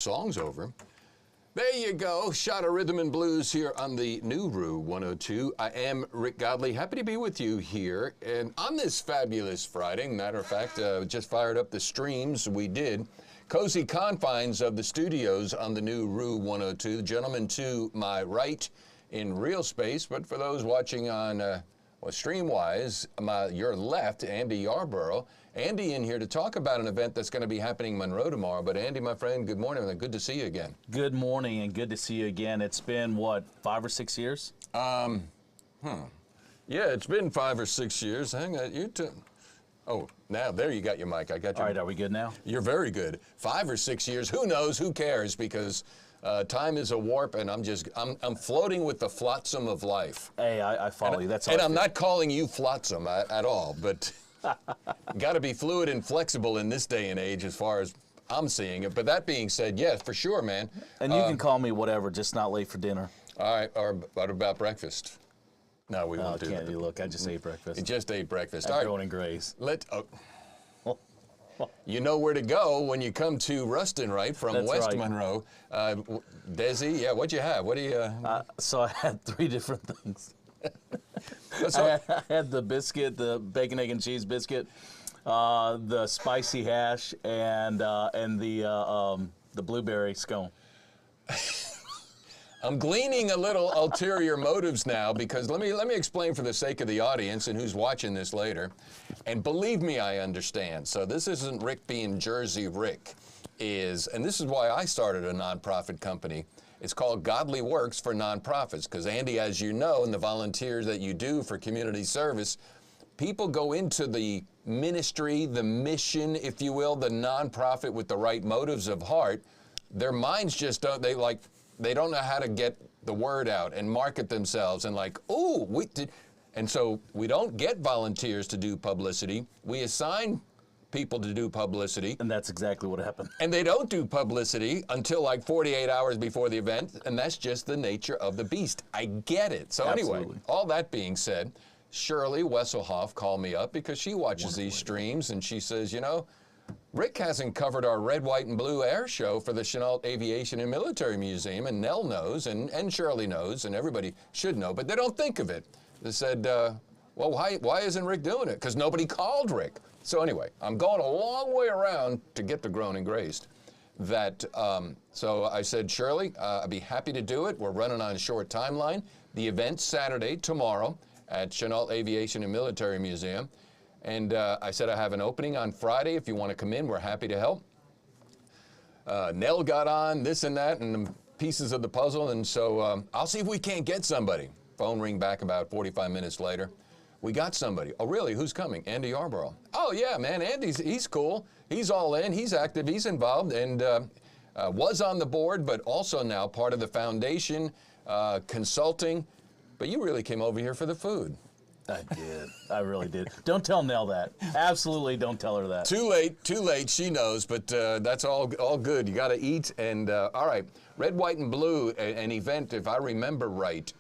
Song's over. There you go. Shot of rhythm and blues here on the new Rue 102. I am Rick Godey. Happy to be with you here. And on this fabulous Friday, matter of fact, just fired up the streams. We did. Cozy confines of the studios on the new Rue 102. The gentleman to my right in real space, but for those watching on stream-wise, your left, Andy Yarborou. Andy in here to talk about an event that's going to be happening in Monroe tomorrow. But Andy, my friend, good morning. Good to see you again. Good morning and good to see you again. It's been, what, 5 or 6 years? Yeah, it's been 5 or 6 years. Hang on, oh, now there you got your mic. I got your. All right, are we good now? You're very good. 5 or 6 years. Who knows? Who cares? Because time is a warp, and I'm floating with the flotsam of life. Hey, I follow you. That's all. And I'm not calling you flotsam at all, but got to be fluid and flexible in this day and age, as far as I'm seeing it. But that being said, yes, for sure, man. And you can call me whatever, just not late for dinner. All right. Or what about breakfast? No, we won't do can't that. you look? I just ate breakfast. You just ate breakfast. All right. Going in Grace. You know where to go when you come to Ruston, right? From That's West right. Monroe. Desi, yeah, what'd you have? What do you... So I had 3 different things. I I had the biscuit, the bacon, egg, and cheese biscuit, the spicy hash, and the blueberry scone. I'm gleaning a little ulterior motives now, because let me explain for the sake of the audience and who's watching this later. And believe me, I understand. So this isn't Rick being Jersey Rick. And this is why I started a nonprofit company. It's called Godly Works for Nonprofits, because Andy, as you know, and the volunteers that you do for community service, people go into the ministry, the mission, if you will, the nonprofit with the right motives of heart. Their minds just don't, they don't know how to get the word out and market themselves and and so we don't get volunteers to do publicity. We assign people to do publicity. And that's exactly what happened. And they don't do publicity until like 48 hours before the event, and that's just the nature of the beast. I get it. So Absolutely. Anyway, all that being said, Shirley Wesselhoff called me up because she watches these streams, and she says, you know, Rick hasn't covered our red, white, and blue air show for the Chennault Aviation and Military Museum, and Nell knows, and Shirley knows, and everybody should know, but they don't think of it. They said, well, why isn't Rick doing it? Because nobody called Rick. So anyway, I'm going a long way around to get to Grown and Graced. So I said, Shirley, I'd be happy to do it. We're running on a short timeline. The event's Saturday, tomorrow, at Chennault Aviation and Military Museum. And I said I have an opening on Friday. If you want to come in, we're happy to help. Nell got on this and that and pieces of the puzzle, and so I'll see if we can't get somebody. Phone ring back about 45 minutes later. We got somebody. Oh, really? Who's coming? Andy Yarborou. Oh, yeah, man. He's cool. He's all in. He's active. He's involved, and was on the board, but also now part of the foundation, consulting. But you really came over here for the food. I did. I really did. Don't tell Nell that. Absolutely don't tell her that. Too late, she knows, but that's all good. You got to eat, and all right. Red, white, and blue, an event, if I remember right,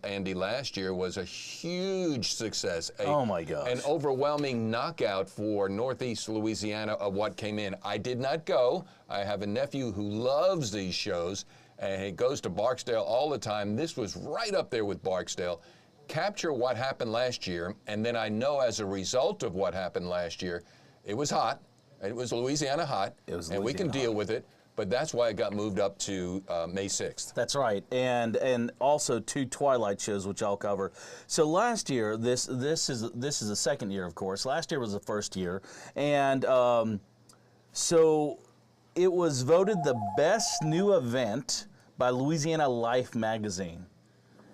Andy, last year was a huge success. Oh, my gosh. An overwhelming knockout for Northeast Louisiana of what came in. I did not go. I have a nephew who loves these shows, and he goes to Barksdale all the time. This was right up there with Barksdale. Capture what happened last year, and then I know as a result of what happened last year, it was hot. It was Louisiana hot, and we can deal with it, but that's why it got moved up to May 6th. That's right, and also 2 twilight shows, which I'll cover. So last year, this is the second year, of course. Last year was the first year, and so it was voted the best new event by Louisiana Life magazine.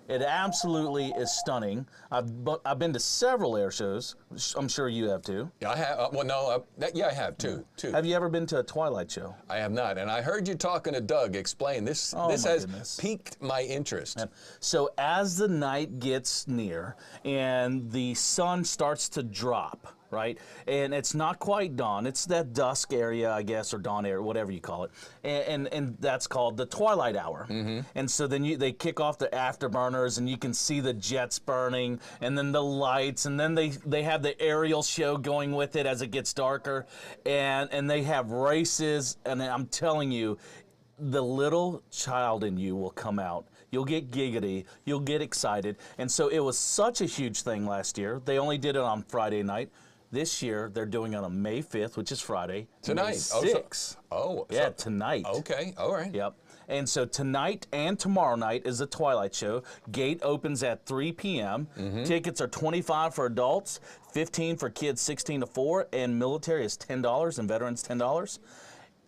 It absolutely is stunning. I've been to several air shows. I'm sure you have too. Yeah, I have. I have too. Have you ever been to a twilight show? I have not, and I heard you talking to Doug. Explain this. This has piqued my interest. And so as the night gets near and the sun starts to drop, right? And it's not quite dawn. It's that dusk area, I guess, or dawn area, whatever you call it. And that's called the twilight hour. Mm-hmm. And so then they kick off the afterburners, and you can see the jets burning, and then the lights, and then they have the aerial show going with it as it gets darker, and they have races, and I'm telling you, the little child in you will come out. You'll get giggity, you'll get excited. And so it was such a huge thing last year. They only did it on Friday night. This year, they're doing it on May 5th, which is Friday. Tonight. May 6th. Yeah, tonight. Okay, all right. Yep. And so tonight and tomorrow night is the Twilight Show. Gate opens at 3 p.m. Tickets are $25 for adults, $15 for kids 16 to 4, and military is $10 and veterans $10.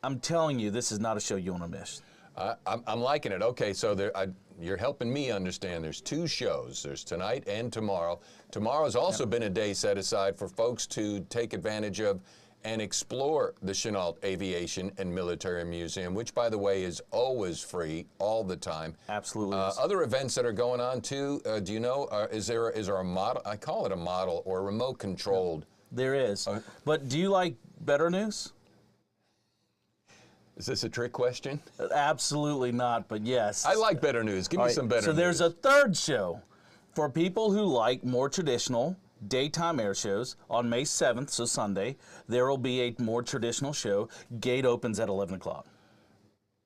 I'm telling you, this is not a show you want to miss. I'm liking it. Okay, so you're helping me understand. There's 2 shows. There's tonight and tomorrow. Tomorrow's also been a day set aside for folks to take advantage of and explore the Chennault Aviation and Military Museum, which, by the way, is always free all the time. Absolutely. Other events that are going on, too, do you know, is there a model, I call it a model, or remote controlled? There is. But do you like better news? Is this a trick question? Absolutely not, but yes. I like better news. Give me some better news. So there's a third show for people who like more traditional daytime air shows. On May 7th, so Sunday, there will be a more traditional show. Gate opens at 11 o'clock.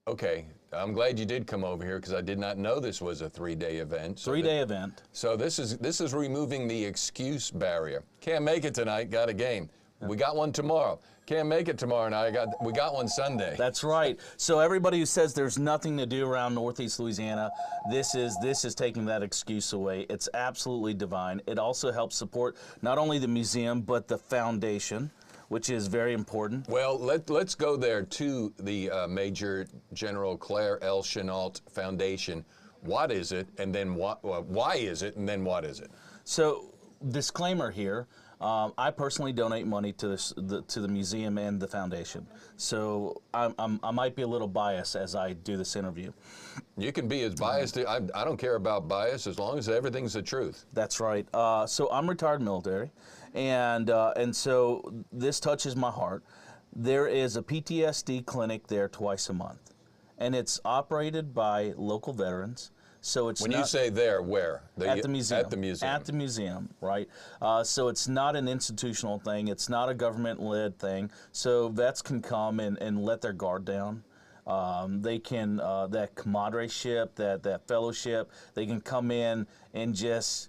Okay. I'm glad you did come over here because I did not know this was a 3-day event. So 3-day event. So this is removing the excuse barrier. Can't make it tonight, got a game. We got one tomorrow. Can't make it tomorrow night. We got one Sunday. That's right. So everybody who says there's nothing to do around Northeast Louisiana, this is taking that excuse away. It's absolutely divine. It also helps support not only the museum but the foundation, which is very important. Well, let's go there to the Major General Claire L. Chennault Foundation. What is it, and then why is it, and then what is it? So, disclaimer here. I personally donate money to the museum and the foundation, so I might be a little biased as I do this interview. You can be as biased. I don't care about bias as long as everything's the truth. That's right. So I'm retired military, and so this touches my heart. There is a PTSD clinic there twice a month, and it's operated by local veterans. So it's when you say there, where? At the museum. At the museum. At the museum, right? So it's not an institutional thing. It's not a government-led thing. So vets can come and let their guard down. They can, that camaraderie-ship, that fellowship, they can come in and just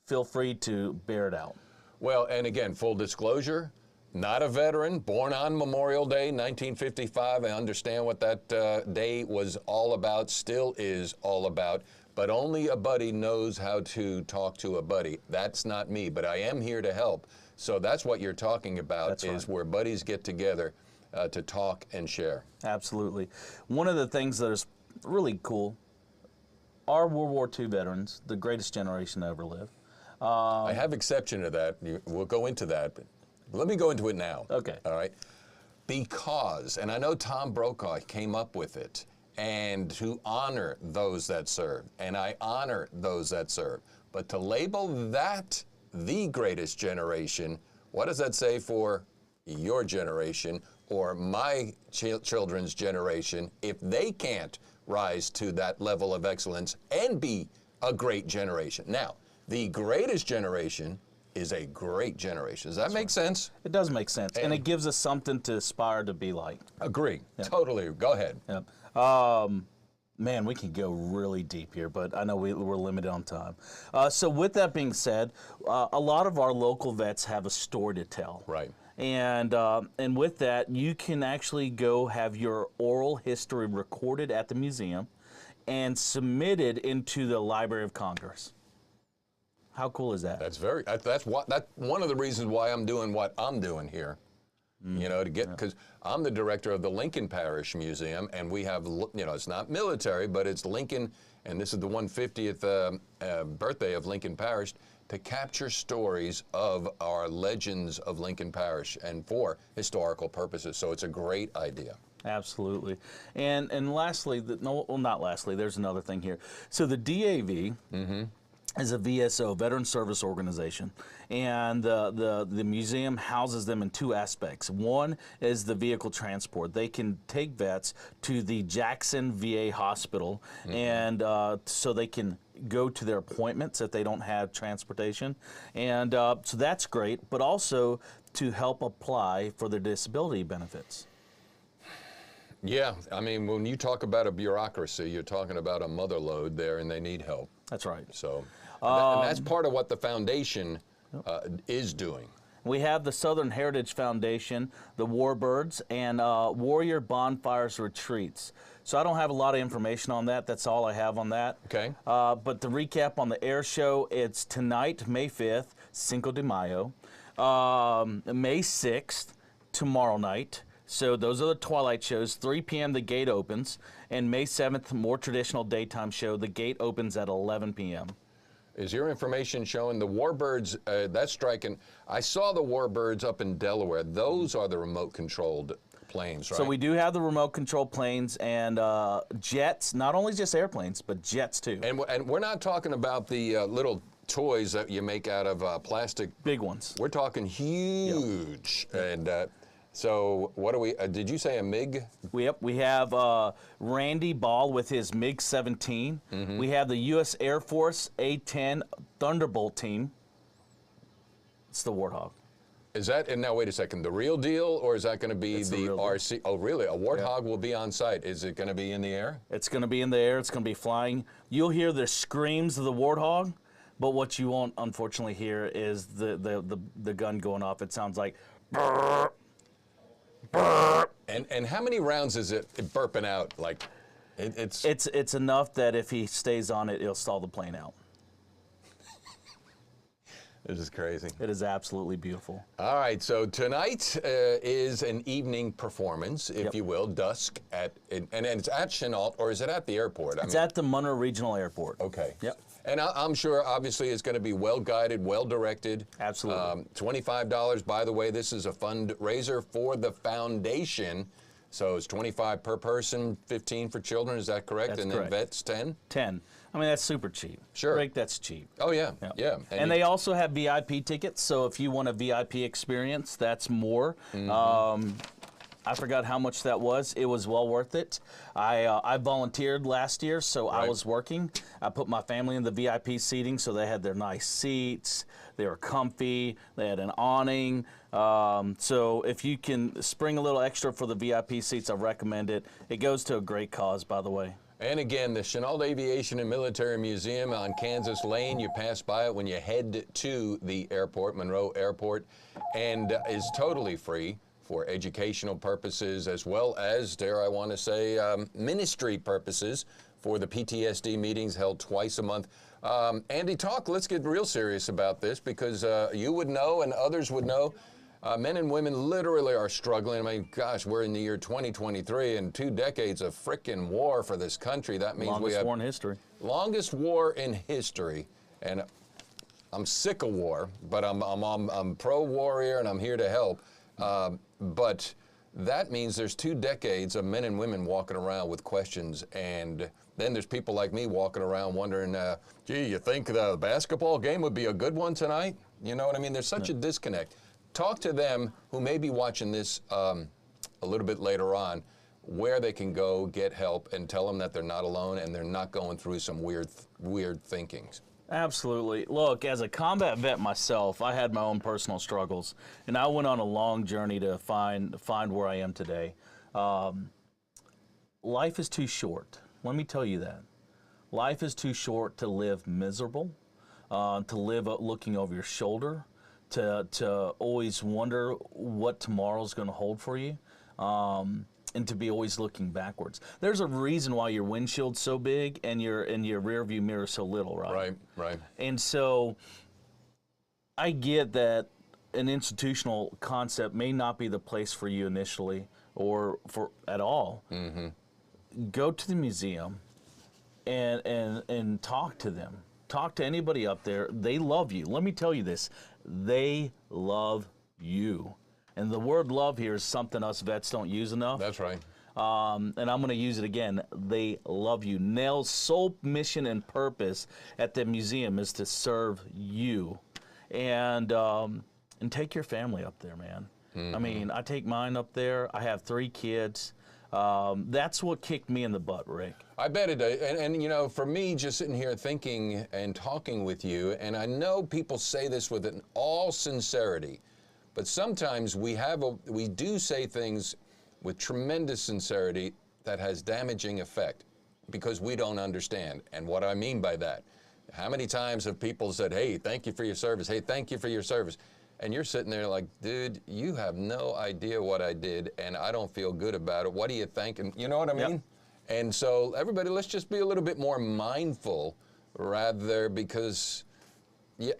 feel free to bear it out. Well, and again, full disclosure, not a veteran, born on Memorial Day, 1955. I understand what that day was all about, still is all about, but only a buddy knows how to talk to a buddy. That's not me, but I am here to help. So that's what you're talking about. That's is right. Where buddies get together to talk and share. Absolutely. One of the things that is really cool, our World War II veterans, the greatest generation to ever live. I have exception to that. We'll go into that, but let me go into it now. Okay. All right. Because, and I know Tom Brokaw came up with it, and to honor those that serve, and I honor those that serve. But to label that the greatest generation, what does that say for your generation or my children's generation if they can't rise to that level of excellence and be a great generation? Now, the greatest generation is a great generation. Does that make sense? It does make sense, and it gives us something to aspire to be like. Agree. Yep. Totally. Go ahead. Yep. Man, we can go really deep here, but I know we're limited on time. So with that being said, a lot of our local vets have a story to tell. Right. And with that, you can actually go have your oral history recorded at the museum and submitted into the Library of Congress. How cool is that? That's that's one of the reasons why I'm doing what I'm doing here. You know, to get, because I'm the director of the Lincoln Parish Museum, and we have, you know, it's not military, but it's Lincoln, and this is the 150th birthday of Lincoln Parish, to capture stories of our legends of Lincoln Parish and for historical purposes. So it's a great idea. Absolutely. And lastly, not lastly, there's another thing here. So the DAV is a VSO, Veteran Service Organization, and the museum houses them in 2 aspects. One is the vehicle transport. They can take vets to the Jackson VA Hospital, and so they can go to their appointments if they don't have transportation, and so that's great, but also to help apply for their disability benefits. Yeah, I mean, when you talk about a bureaucracy, you're talking about a mother lode there, and they need help. That's right. So, and that's part of what the foundation is doing. We have the Southern Heritage Foundation, the Warbirds, and Warrior Bonfires Retreats. So I don't have a lot of information on that. That's all I have on that. Okay. But to recap on the air show, it's tonight, May 5th, Cinco de Mayo. May 6th, tomorrow night. So those are the twilight shows. 3 p.m. the gate opens. And May 7th, more traditional daytime show. The gate opens at 11 p.m. Is your information showing the Warbirds, that's striking. I saw the Warbirds up in Delaware. Those are the remote-controlled planes, right? So we do have the remote-controlled planes and jets, not only just airplanes, but jets too. And we're not talking about the little toys that you make out of plastic. Big ones. We're talking huge. Yep. And so what do we, did you say a MiG? Yep, we have Randy Ball with his MiG-17. Mm-hmm. We have the U.S. Air Force A-10 Thunderbolt team. It's the Warthog. Is that, and now wait a second, the real deal, or is that going to be it's the RC? Oh, really? A Warthog will be on site. Is it going to be in the air? It's going to be in the air. It's going to be flying. You'll hear the screams of the Warthog, but what you won't, unfortunately, hear is the gun going off. It sounds like brrr. And how many rounds is it burping out? Like, it's enough that if he stays on it, it'll stall the plane out. This is crazy. It is absolutely beautiful. All right, so tonight is an evening performance, if you will, dusk and it's at Chennault, or is it at the airport? It's at the Monroe Regional Airport. Okay. Yep. And I'm sure, obviously, it's going to be well-guided, well-directed. Absolutely. $25, by the way. This is a fundraiser for the foundation. So it's $25 per person, $15 for children. Is that correct? That's and correct. Then vets, $10? $10. I mean, that's super cheap. Sure. Rick, that's cheap. Oh, yeah. Yeah. And they also have VIP tickets. So if you want a VIP experience, that's more. Mm-hmm. I forgot how much that was. It was well worth it. I volunteered last year, so I was working. I put my family in the VIP seating, so they had their nice seats. They were comfy. They had an awning. So if you can spring a little extra for the VIP seats, I recommend it. It goes to a great cause, by the way. And again, the Chennault Aviation and Military Museum on Kansas Lane. You pass by it when you head to the airport, Monroe Airport, and is totally free for educational purposes, as well as, dare I want to say, ministry purposes for the PTSD meetings held twice a month. Andy, let's get real serious about this, because you would know and others would know, men and women literally are struggling. I mean, gosh, we're in the year 2023 and 2 decades of frickin' war for this country. That means we have... Longest war in history. Longest war in history. And I'm sick of war, but I'm pro-warrior and I'm here to help. But that means there's 2 decades of men and women walking around with questions, and then there's people like me walking around wondering, gee, you think the basketball game would be a good one tonight? You know what I mean? There's such a disconnect. Talk to them who may be watching this a little bit later on, where they can go get help, and tell them that they're not alone and they're not going through some weird thinkings. Absolutely. Look, as a combat vet myself, I had my own personal struggles, and I went on a long journey to find where I am today. Life is too short. Let me tell you that. Life is too short to live miserable, to live looking over your shoulder, to always wonder what tomorrow's going to hold for you. And to be always looking backwards. There's a reason why your windshield's so big and your rear view mirror so little, right? Right. And so I get that an institutional concept may not be the place for you initially or for at all. Mm-hmm. Go to the museum and talk to them. Talk to anybody up there. They love you. Let me tell you this. They love you. And the word love here is something us vets don't use enough. That's right. And I'm going to use it again. They love you. Nell's sole mission and purpose at the museum is to serve you. And take your family up there, man. Mm-hmm. I mean, I take mine up there. I have 3 kids. That's what kicked me in the butt, Rick. I bet it does. And you know, for me, just sitting here thinking and talking with you, and I know people say this with all sincerity, but sometimes we do say things with tremendous sincerity that has damaging effect because we don't understand. And what I mean by that, how many times have people said, hey, thank you for your service, hey, thank you for your service, and you're sitting there like, dude, you have no idea what I did, and I don't feel good about it. What do you think? And you know what I mean? Yep. And so everybody, let's just be a little bit more mindful rather because, yeah,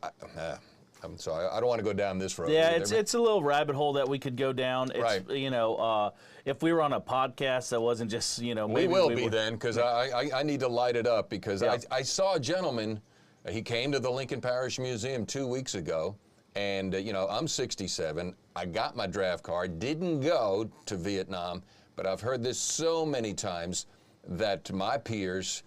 I'm sorry, I don't want to go down this road. Yeah, it's a little rabbit hole that we could go down. It's, right. You know, if we were on a podcast that wasn't just, you know, maybe we will be then, because I need to light it up because yeah. I saw a gentleman, he came to the Lincoln Parish Museum 2 weeks ago, and, you know, I'm 67. I got my draft card, didn't go to Vietnam, but I've heard this so many times that my peers,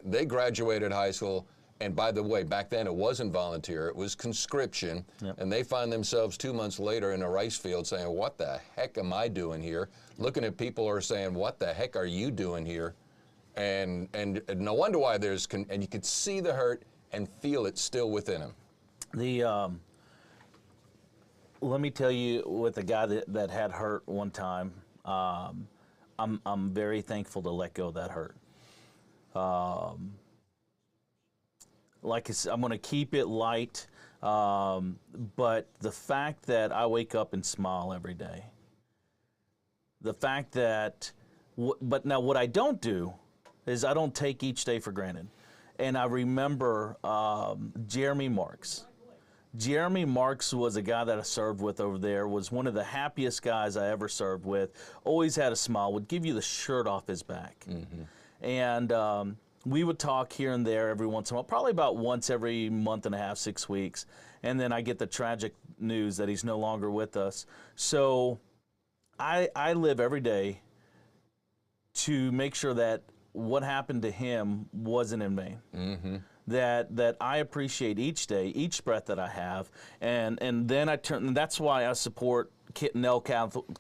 they graduated high school. And by the way, back then it wasn't volunteer, it was conscription. Yep. And they find themselves 2 months later in a rice field saying, what the heck am I doing here? Looking at people who are saying, what the heck are you doing here? And no wonder why and you could see the hurt and feel it still within them. Let me tell you, with the guy that had hurt one time, I'm very thankful to let go of that hurt. Like I'm going to keep it light, but the fact that I wake up and smile every day, the fact that, but now what I don't do is I don't take each day for granted. And I remember Jeremy Marks. Jeremy Marks was a guy that I served with over there, was one of the happiest guys I ever served with, always had a smile, would give you the shirt off his back. Mm-hmm. And we would talk here and there every once in a while, probably about once every month and a half, 6 weeks. And then I get the tragic news that he's no longer with us. So I live every day to make sure that what happened to him wasn't in vain. Mm-hmm. That I appreciate each day, each breath that I have. And then and that's why I support Chennault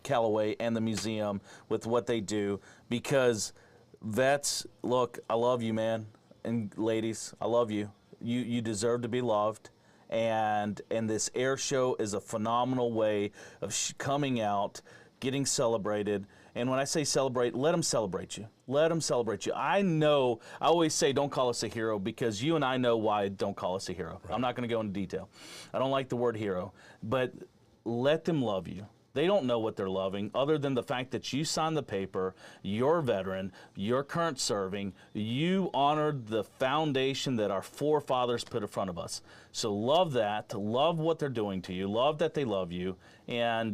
Callaway and the museum with what they do, because vets, look, I love you, man, and ladies, I love you. You deserve to be loved, and this air show is a phenomenal way of coming out, getting celebrated. And when I say celebrate, let them celebrate you. Let them celebrate you. I know, I always say don't call us a hero, because you and I know why don't call us a hero. Right. I'm not going to go into detail. I don't like the word hero, but let them love you. They don't know what they're loving other than the fact that you signed the paper, you're a veteran, you're current serving, you honored the foundation that our forefathers put in front of us. So love that, love what they're doing to you, love that they love you, and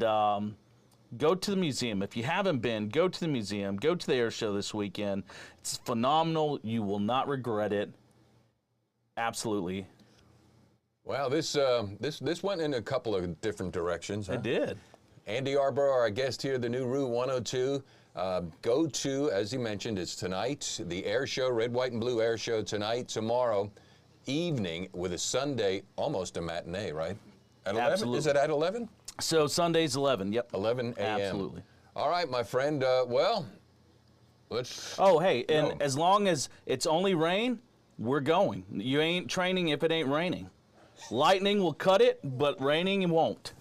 go to the museum. If you haven't been, go to the museum, go to the air show this weekend. It's phenomenal. You will not regret it. Absolutely. Well, this went in a couple of different directions. It did. Andy Yarborou, our guest here, the new Route 102. Go to, as he mentioned, it's tonight, the air show, red, white, and blue air show tonight, tomorrow evening with a Sunday, almost a matinee, right? At 11? Absolutely. Is it at 11? So Sunday's 11, yep. 11 a.m. Absolutely. All right, my friend, well, let's... Oh, hey, and as long as it's only rain, we're going. You ain't training if it ain't raining. Lightning will cut it, but raining won't.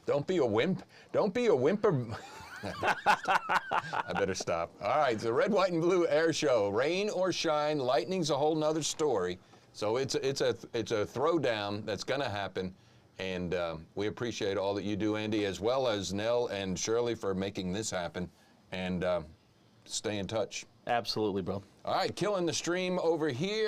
Don't be a wimp. Don't be a whimper. I better stop. All right, the red, white, and blue air show. Rain or shine, lightning's a whole nother story. So it's a throwdown that's going to happen, and we appreciate all that you do, Andy, as well as Nell and Shirley for making this happen. And stay in touch. Absolutely, bro. All right, killing the stream over here.